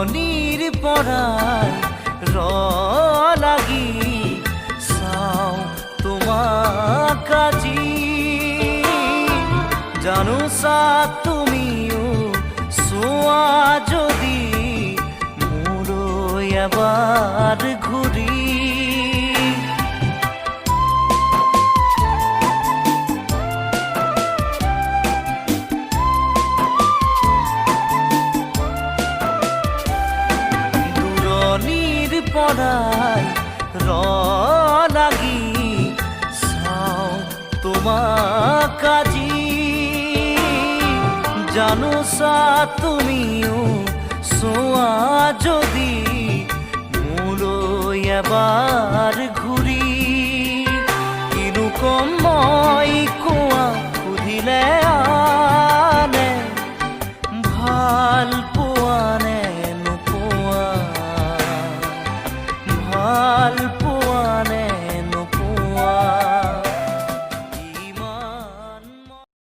দূৰণিৰ পৰাই লাগি চাওঁ তোমাক আজি জানোছা তুমিও চোৱা যদি মোলৈ এবাৰ ঘূৰি পৰাই লাগি চাওঁ তোমাক আজি জানোছা তুমিও চোৱা যদি মোলৈ এবাৰ ঘূৰি কিনো কম মই কোৱা সুধিলে আনে ভাল পোৱা নে নোপোৱা ভাল